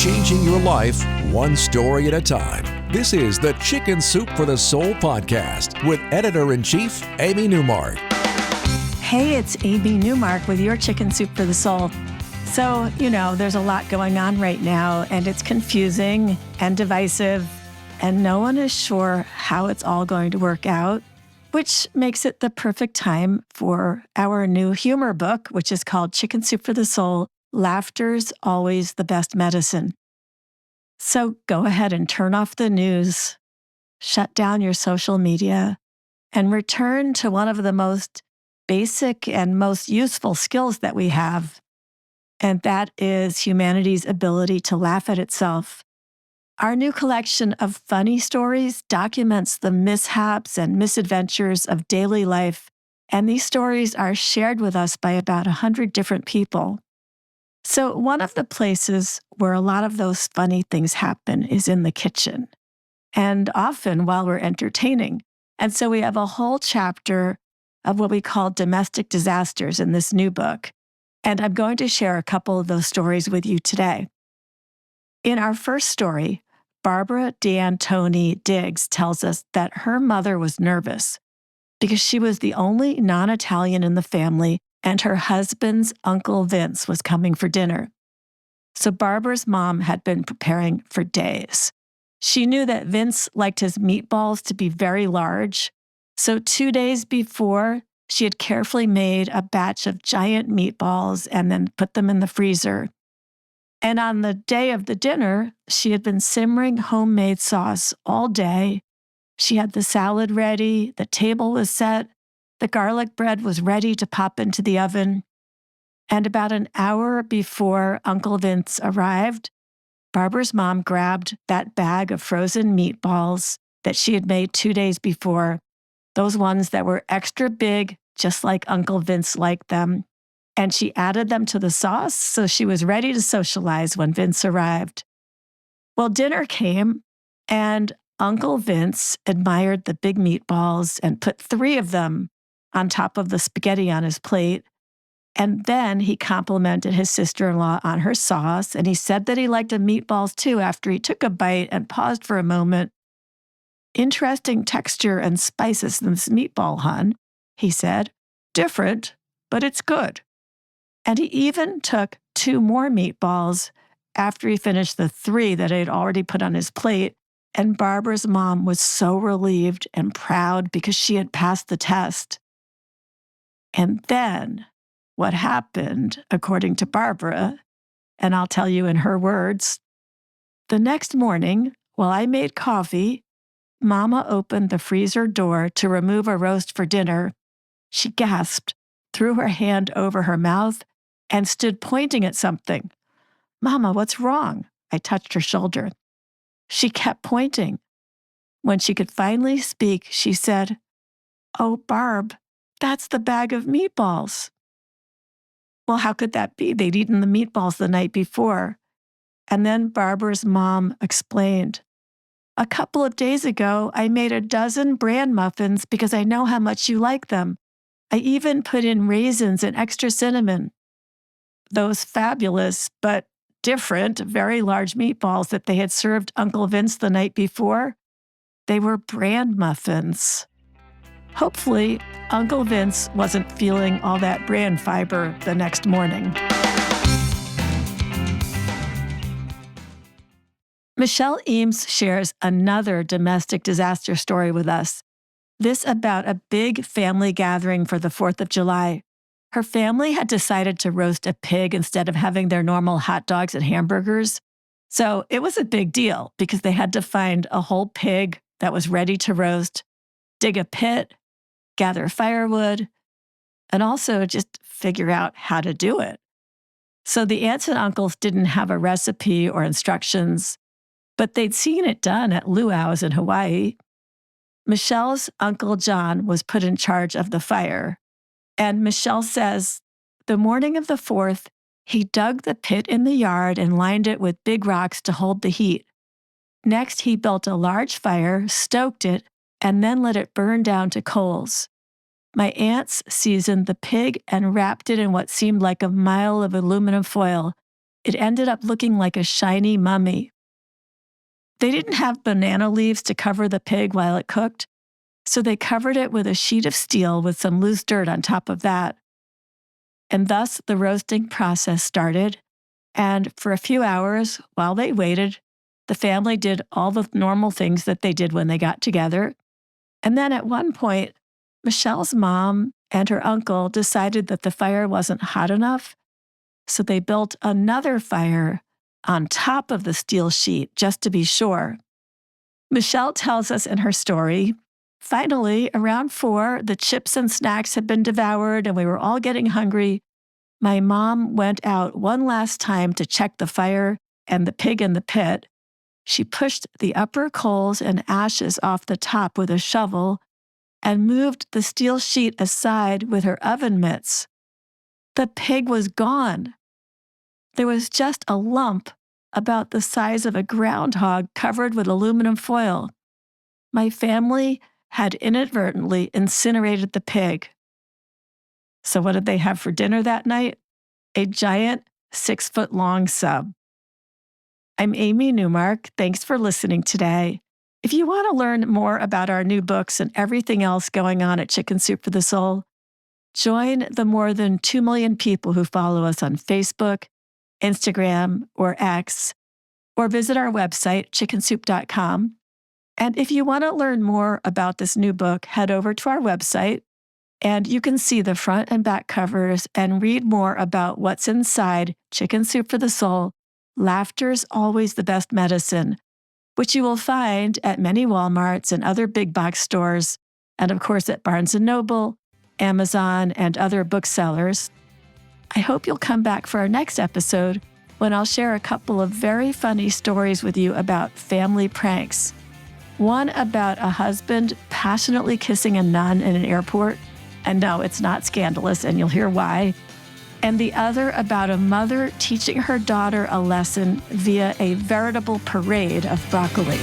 changing your life one story at a time. This is the Chicken Soup for the Soul podcast with Editor-in-Chief Amy Newmark. Hey, it's Amy Newmark with your Chicken Soup for the Soul. So, there's a lot going on right now, and it's confusing and divisive, and no one is sure how it's all going to work out, which makes it the perfect time for our new humor book, which is called Chicken Soup for the Soul, Laughter's Always the Best Medicine. So go ahead and turn off the news, shut down your social media, and return to one of the most basic and most useful skills that we have, and that is humanity's ability to laugh at itself. Our new collection of funny stories documents the mishaps and misadventures of daily life, and these stories are shared with us by about 100 different people. So one of the places where a lot of those funny things happen is in the kitchen, and often while we're entertaining. And so we have a whole chapter of what we call domestic disasters in this new book, and I'm going to share a couple of those stories with you today. In our first story, Barbara D'Antoni Diggs tells us that her mother was nervous because she was the only non-Italian in the family and her husband's Uncle Vince was coming for dinner. So Barbara's mom had been preparing for days. She knew that Vince liked his meatballs to be very large, so 2 days before, she had carefully made a batch of giant meatballs and then put them in the freezer. And on the day of the dinner, she had been simmering homemade sauce all day. She had the salad ready, the table was set, the garlic bread was ready to pop into the oven. And about an hour before Uncle Vince arrived, Barbara's mom grabbed that bag of frozen meatballs that she had made 2 days before, those ones that were extra big, just like Uncle Vince liked them. And she added them to the sauce, so she was ready to socialize when Vince arrived. Well, dinner came, and Uncle Vince admired the big meatballs and put 3 of them on top of the spaghetti on his plate. And then he complimented his sister-in-law on her sauce, and he said that he liked the meatballs too after he took a bite and paused for a moment. "Interesting texture and spices in this meatball, hon," he said. "Different, but it's good." And he even took 2 more meatballs after he finished the 3 that he had already put on his plate, and Barbara's mom was so relieved and proud because she had passed the test. And then what happened, according to Barbara, and I'll tell you in her words, the next morning, while I made coffee, Mama opened the freezer door to remove a roast for dinner. She gasped, threw her hand over her mouth, and stood pointing at something. "Mama, what's wrong?" I touched her shoulder. She kept pointing. When she could finally speak, she said, "Oh, Barb, that's the bag of meatballs." Well, how could that be? They'd eaten the meatballs the night before. And then Barbara's mom explained, "A couple of days ago, I made a dozen bran muffins because I know how much you like them. I even put in raisins and extra cinnamon. Those fabulous but different, very large meatballs that they had served Uncle Vince the night before, they were bran muffins." Hopefully, Uncle Vince wasn't feeling all that bran fiber the next morning. Michelle Eames shares another domestic disaster story with us. This about a big family gathering for the 4th of July. Her family had decided to roast a pig instead of having their normal hot dogs and hamburgers. So it was a big deal because they had to find a whole pig that was ready to roast, dig a pit, gather firewood, and also just figure out how to do it. So the aunts and uncles didn't have a recipe or instructions, but they'd seen it done at luau's in Hawaii. Michelle's Uncle John was put in charge of the fire. And Michelle says, the morning of the 4th, he dug the pit in the yard and lined it with big rocks to hold the heat. Next, he built a large fire, stoked it, and then let it burn down to coals. My aunts seasoned the pig and wrapped it in what seemed like a mile of aluminum foil. it ended up looking like a shiny mummy. They didn't have banana leaves to cover the pig while it cooked, so they covered it with a sheet of steel with some loose dirt on top of that. And thus the roasting process started, and for a few hours while they waited, the family did all the normal things that they did when they got together. And then at one point, Michelle's mom and her uncle decided that the fire wasn't hot enough, so they built another fire on top of the steel sheet just to be sure. Michelle tells us in her story, finally, around 4, the chips and snacks had been devoured and we were all getting hungry. My mom went out one last time to check the fire and the pig in the pit. She pushed the upper coals and ashes off the top with a shovel and moved the steel sheet aside with her oven mitts. The pig was gone. There was just a lump about the size of a groundhog covered with aluminum foil. My family had inadvertently incinerated the pig. So what did they have for dinner that night? A giant 6-foot-long sub. I'm Amy Newmark. Thanks for listening today. If you want to learn more about our new books and everything else going on at Chicken Soup for the Soul, join the more than 2 million people who follow us on Facebook, Instagram, or X, or visit our website, chickensoup.com. And if you want to learn more about this new book, head over to our website, and you can see the front and back covers and read more about what's inside Chicken Soup for the Soul, Laughter's Always the Best Medicine, which you will find at many Walmarts and other big box stores, and of course at Barnes & Noble, Amazon, and other booksellers. I hope you'll come back for our next episode when I'll share a couple of very funny stories with you about family pranks. One about a husband passionately kissing a nun in an airport, and no, it's not scandalous, and you'll hear why. And the other about a mother teaching her daughter a lesson via a veritable parade of broccoli.